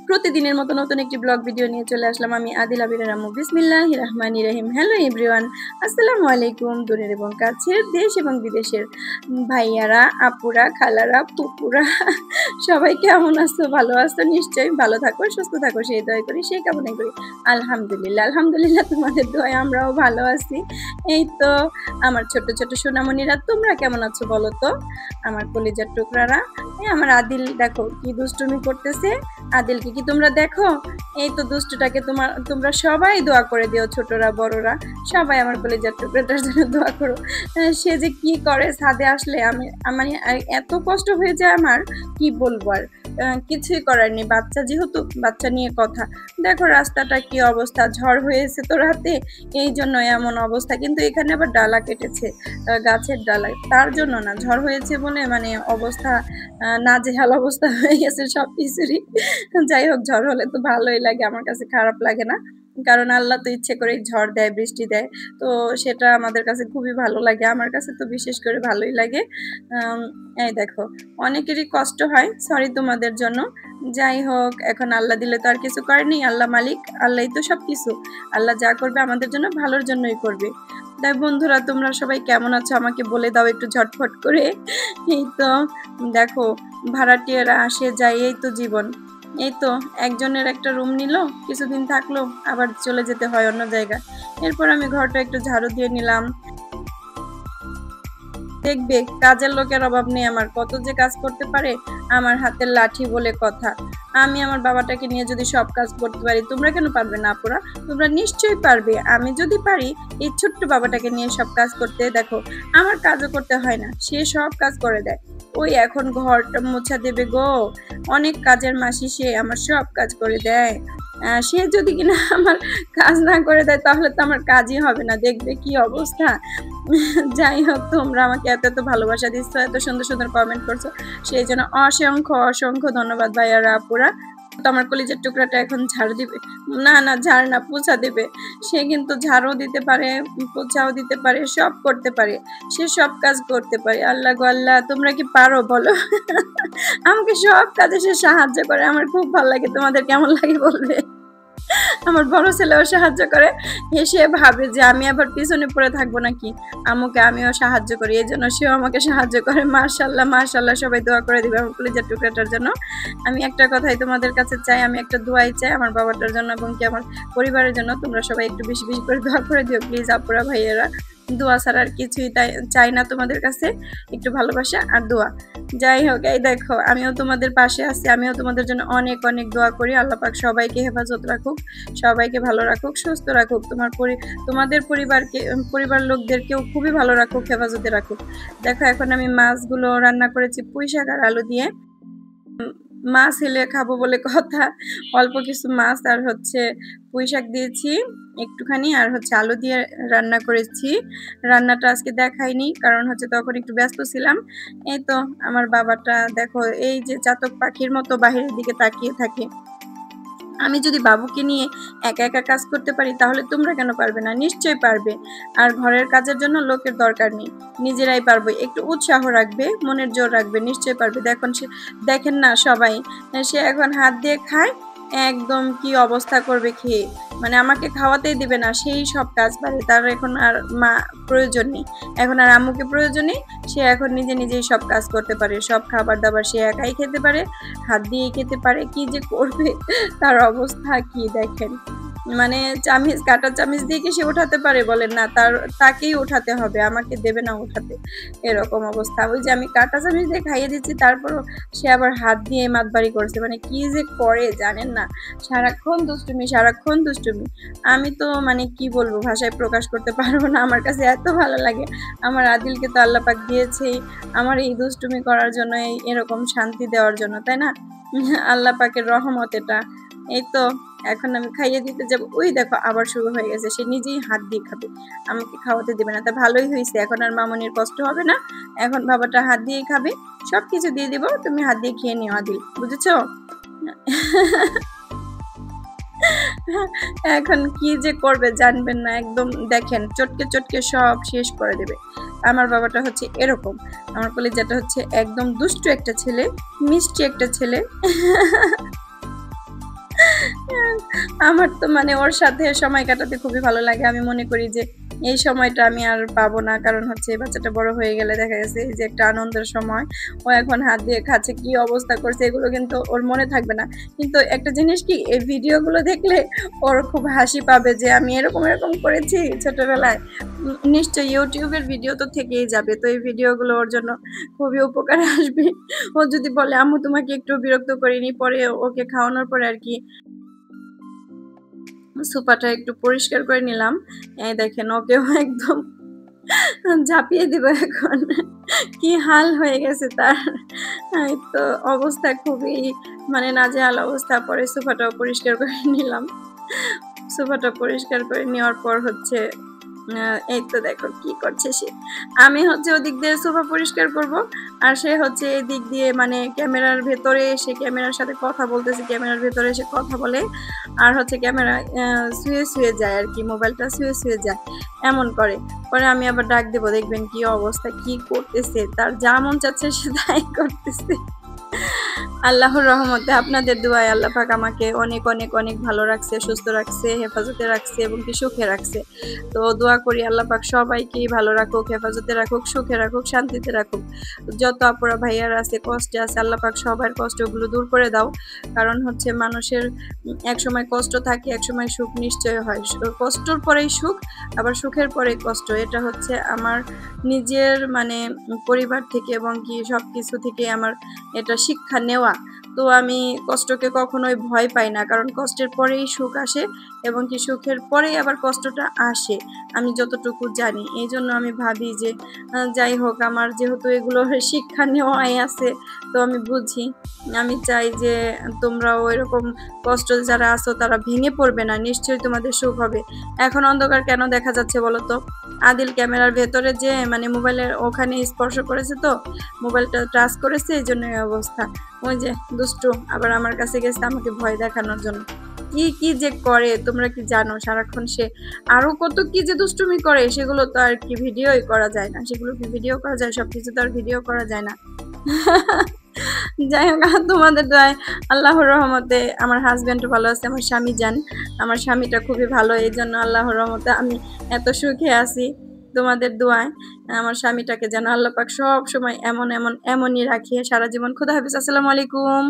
প্রতিদিনের মতো নতুন একটি ব্লগ ভিডিও নিয়ে চলে আসলাম আমি আদিল আবিরের আম্মু। বিসমিল্লাহির রহমানির রহিম। হ্যালো এভরিওয়ান, আসসালামু আলাইকুম। দূরের এবং কাছের, দেশ এবং বিদেশের ভাইয়ারা, আপুরা, খালারা, পুপুরা সবাই কেমন আছো? ভালো আছো নিশ্চয়ই। ভালো থাকো, সুস্থ থাকো, সেই দোয়া করি, সেই কামনাই করি। আলহামদুলিল্লাহ আলহামদুলিল্লাহ, তোমাদের দোয়ায় আমরাও ভালো আছি। এই তো আমার ছোট ছোট সোনামণিরা, তোমরা কেমন আছো বলো তো? আমার কলিজার টুকরারা, আমার আদিল দেখো কি দুষ্টুমি করতেছে। আদিলকে কি তোমরা দেখো? এই তো দুষ্টুটাকে তোমরা সবাই দোয়া করে দিও, ছোটরা বড়রা সবাই আমার কলিজার টুকরাটার জন্য দোয়া করো। সে যে কি করে ছাদে আসলে আমার এত কষ্ট হয়ে যায়, আমার কি বলবো আর। কিছুই করার নেই, বাচ্চা যেহেতু, বাচ্চা নিয়ে কথা। দেখো রাস্তাটা কি অবস্থা, ঝড় হয়েছে তো রাতে, এই জন্য এমন অবস্থা। কিন্তু এখানে আবার ডালা কেটেছে, গাছের ডালা, তার জন্য না, ঝড় হয়েছে বলে মানে অবস্থা নাজেহাল অবস্থা হয়ে গেছে সব কিছুরই। যাই হোক, ঝড় হলে তো ভালোই লাগে, আমার কাছে খারাপ লাগে না, কারণ আল্লাহ তো ইচ্ছে করে ঝড় দেয়, বৃষ্টি দেয়, তো সেটা আমাদের কাছে খুবই ভালো লাগে। আমার কাছে তো বিশেষ করে ভালোই লাগে। এই দেখো অনেকেরই কষ্ট হয়, সরি তোমাদের জন্য। যাই হোক, এখন আল্লাহ দিলে তো আর কিছু করেনি, আল্লাহ মালিক, আল্লাহই তো সব কিছু। আল্লাহ যা করবে আমাদের জন্য ভালোর জন্যই করবে। তাই বন্ধুরা, তোমরা সবাই কেমন আছো আমাকে বলে দাও একটু ঝটফট করে। এই তো দেখো, ভাড়াটিয়ারা আসে যায়, এই তো জীবন। এই তো একজনের একটা রুম নিল, কিছুদিন থাকলো, আবার চলে যেতে হয় অন্য জায়গা। এরপর আমি ঘরটা একটু ঝাড়ু দিয়ে নিলাম। দেখবে কাজের লোকের অভাব নেই আমার, কত যে কাজ করতে পারে আমার হাতের লাঠি বলে কথা। আমি আমার বাবাটাকে নিয়ে যদি সব কাজ করতে পারি, তোমরা কেন পারবে না আপুরা? তোমরা নিশ্চয়ই পারবে। আমি যদি পারি এই ছোট্ট বাবাটাকে নিয়ে সব কাজ করতে, দেখো আমার কাজও করতে হয় না, সে সব কাজ করে দেয়। ওই এখন ঘরটা মোছা দেবে গো, অনেক কাজের মাসি সে, আমার সব কাজ করে দেয়। সে যদি কিনা আমার কাজ না করে দেয়, তাহলে তো আমার কাজই হবে না, দেখবে কি অবস্থা। যাই হোক, তোমরা আমাকে এত এত ভালোবাসা দিচ্ছ, এত সুন্দর সুন্দর কমেন্ট করছো, সেই জন্য অসংখ্য অসংখ্য ধন্যবাদ ভাইয়ারা, আপুরা। তো আমার কলিজার টুকরাটা এখন ঝাড়ু দিবে, না না ঝাড় না, পোছা দেবে। সে কিন্তু ঝাড়ও দিতে পারে, পোছাও দিতে পারে, সব করতে পারে, সে সব কাজ করতে পারে। আল্লাহ গো আল্লাহ, তোমরা কি পারো বলো? আমাকে সব কাজে সে সাহায্য করে, আমার খুব ভালো লাগে। তোমাদের কেমন লাগে বলবে? আমার বড় ছেলেও সাহায্য করে, সে ভাবে যে আমি আবার পিছনে পড়ে থাকবো নাকি, আম্মুকে আমিও সাহায্য করি, এই জন্য সেও আমাকে সাহায্য করে। মাশাআল্লাহ মাশাআল্লাহ, সবাই দোয়া করে দিবে আমার কলিজার টুকরাটার জন্য। আমি একটা কথাই তোমাদের কাছে চাই, আমি একটা দোয়াই চাই আমার বাবাটার জন্য এবং কি আমার পরিবারের জন্য। তোমরা সবাই একটু বেশি বেশি করে দোয়া করে দিও প্লিজ আপুরা ভাইয়েরা। দোয়া ছাড়া আর কিছুই চাই না তোমাদের কাছে, একটু ভালোবাসা আর দোয়া। যাই হোক, এই দেখো আমিও তোমাদের পাশে আছি, আমিও তোমাদের জন্য অনেক অনেক দোয়া করি। আল্লাহ পাক সবাইকে হেফাজত রাখুক, সবাইকে ভালো রাখুক, সুস্থ রাখুক, তোমাদের পরিবার লোকদেরকেও খুবই ভালো রাখুক, হেফাজতে রাখুক। দেখো এখন আমি মাছগুলো রান্না করেছি পুঁই শাক আর আলু দিয়ে। মাছ হেলে খাবো বলে কথা, অল্প কিছু মাছ আর হচ্ছে পুঁই শাক দিয়েছি একটুখানি, আর হচ্ছে আলু দিয়ে রান্না করেছি। রান্নাটা আজকে দেখাইনি, কারণ হচ্ছে তখন একটু ব্যস্ত ছিলাম। এই তো আমার বাবাটা দেখো, এই যে চাতক পাখির মতো বাহিরের দিকে তাকিয়ে থাকে। আমি যদি বাবুকে নিয়ে একা একা কাজ করতে পারি, তাহলে তোমরা কেন পারবে না? নিশ্চয়ই পারবে। আর ঘরের কাজের জন্য লোকের দরকার নেই, নিজেরাই পারবে। একটু উৎসাহ রাখবে, মনের জোর রাখবে, নিশ্চয়ই পারবে। দেখেন না সবাই, সে এখন হাত দিয়ে খায়, একদম কি অবস্থা করবে খেয়ে, মানে আমাকে খাওয়াতেই দিবে না, সেই সব কাজ পারে। তার এখন আর মা প্রয়োজন নেই, এখন আর আম্মুকে প্রয়োজন নেই, সে এখন নিজে নিজেই সব কাজ করতে পারে, সব খাবার দাবার সে একাই খেতে পারে, হাত দিয়ে খেতে পারে। কি যে করবে, তার অবস্থা কি দেখেন, মানে কাঁটা চামিচ দিয়ে কি সে উঠাতে পারে বলেন? না, তাকেই উঠাতে হবে, আমাকে দেবে না উঠাতে, এরকম অবস্থা। ওই যে আমি কাঁটা চামিচ দিয়ে খাইয়ে দিচ্ছি, তারপরও সে আবার হাত দিয়ে মাতবাড়ি করছে, মানে কি যে করে জানেন না, সারাক্ষণ দুষ্টুমি সারাক্ষণ দুষ্টুমি। আমি তো মানে কি বলবো, ভাষায় প্রকাশ করতে পারবো না, আমার কাছে এত ভালো লাগে। আমার আদিলকে তো আল্লাহ পাক দিয়েছেই আমার এই দুষ্টুমি করার জন্য, এরকম শান্তি দেওয়ার জন্য, তাই না? আল্লাহ পাকের রহমত এটা। এই তো এখন আমি খাইয়ে দিতে যাব, ওই দেখো আবার শুরু হয়ে গেছে, সে নিজেই হাত দিয়ে খাবে, আমাকে খাওয়াতে দেবে না। তা ভালোই হয়েছে, এখন আর মামনির কষ্ট হবে না, এখন বাবাটা হাত দিয়েই খাবে, সবকিছু দিয়ে দিব, তুমি হাত দিয়ে খেয়ে নিও আদিল, বুঝেছো? এখন কি যে করবে জানবেন না, একদম দেখেন চটকে চটকে সব শেষ করে দেবে। আমার বাবাটা হচ্ছে এরকম, আমার কলিজাটা হচ্ছে একদম দুষ্টু একটা ছেলে, মিষ্টি একটা ছেলে। আমার তো মানে ওর সাথে সময় কাটাতে খুবই ভালো লাগে। আমি মনে করি যে এই সময়টা আমি আর পাবো না। কারণ হচ্ছে এই বাচ্চাটা বড় হয়ে গেলে দেখা গেছে এই যে একটা আনন্দের সময়, ও এখন হাত দিয়ে খাচ্ছে, কি অবস্থা করছে এগুলো কিন্তু ওর মনে থাকবে না। কিন্তু একটা জিনিস কি, এই ভিডিওগুলো দেখলে ওর খুব হাসি পাবে যে আমি এরকম করেছি ছোটবেলায়। নিশ্চয়ই YouTube এর ভিডিও তো থেকেই যাবে। তো এই ভিডিওগুলো ওর জন্য খুবই উপকারে আসবে। ও যদি বলে আম্মু তোমাকে একটু বিরক্ত করিনি, পরে ওকে খাওয়ানোর পরে আরকি সোফাটা একটু পরিষ্কার করে নিলাম। এই দেখেন ওকেও একদম ঝাঁপিয়ে দিব এখন। কি হাল হয়ে গেছে তার। এই তো অবস্থা খুবই মানে নাজেহাল অবস্থা। পরে সোফাটাও পরিষ্কার করে নিলাম। সোফাটা পরিষ্কার করে নেওয়ার পর হচ্ছে এই তো দেখো কি করছে সে। আমি হচ্ছে ওদিক দিয়ে সোফা পরিষ্কার করব, আর সে হচ্ছে এদিক দিয়ে মানে ক্যামেরার ভেতরে এসে ক্যামেরার সাথে কথা বলতেছে, ক্যামেরার ভেতরে এসে কথা বলে, আর হচ্ছে ক্যামেরা শুয়ে যায় আরকি, মোবাইলটা শুয়ে যায়, এমন করে। পরে আমি আবার ডাক দেবো, দেখবেন কি অবস্থা, কি করতেছে, তার যা মন চাচ্ছে সে তাই করতেছে। আল্লাহর রহমতে আপনাদের দোয়ায় আল্লাহ পাক আমাকে অনেক ভালো রাখছে, সুস্থ রাখছে, হেফাজতে রাখছে এবং কি সুখে রাখছে। তো দোয়া করি আল্লাহ পাক সবাইকেই ভালো রাখুক, হেফাজতে রাখুক, সুখে রাখুক, শান্তিতে রাখুক। যত আপুরা ভাইয়ারা আছে কষ্টে আছে, আল্লাহ পাক সবার কষ্টগুলো দূর করে দাও। কারণ হচ্ছে মানুষের একসময় কষ্ট থাকে, একসময় সুখ নিশ্চয় হয়। কষ্টর পরেই সুখ, আবার সুখের পরেই কষ্ট। এটা হচ্ছে আমার নিজের মানে পরিবার থেকে এবং কি সবকিছু থেকে আমার এটা শিক্ষা নেওয়া। তো আমি কষ্টকে কখনোই ভয় পাই না। কারণ কষ্টের পরেই সুখ আসে এবং কি সুখের পরেই আবার কষ্টটা আসে। আমি যতটুকু জানি। এইজন্য আমি ভাবি যে যাই হোক, আমার যেহেতু এগুলোর শিক্ষা নেওয়াই আছে, তো আমি বুঝি। আমি চাই যে তোমরাও এরকম কষ্ট যারা আছো তারা ভেঙে পড়বে না। নিশ্চয়ই তোমাদের সুখ হবে। এখন অন্ধকার কেন দেখা যাচ্ছে বলো তো? আদিল ক্যামেরার ভেতরে যেয়ে মানে মোবাইলের ওখানে স্পর্শ করেছে, তো মোবাইলটা টাচ করেছে, এইজন্য এই অবস্থা। ওই যে দুষ্টু আবার আমার কাছে গেছে আমাকে ভয় দেখানোর জন্য। কি যে করে তোমরা কি জানো? সারাক্ষণ সে আরো কত কি যে দুষ্টুমি করে, সেগুলো তো আর কি ভিডিওই করা যায় না। সেগুলো কি ভিডিও করা যায়? সবকিছু তো আর ভিডিও করা যায় না। যাই হোক, তোমাদের দোয়ায় আল্লাহর রহমতে আমার হাজবেন্ডও ভালো আছে, আমার স্বামী যান, আমার স্বামীটা খুবই ভালো, এই জন্য আল্লাহর রহমতে আমি এত সুখে আছি। তোমাদের দোয়ায় আমার স্বামীটাকে যেন আল্লাহ পাক সব সময় এমনই রাখে সারা জীবন। খোদা হাফেজ। আসসালামু আলাইকুম।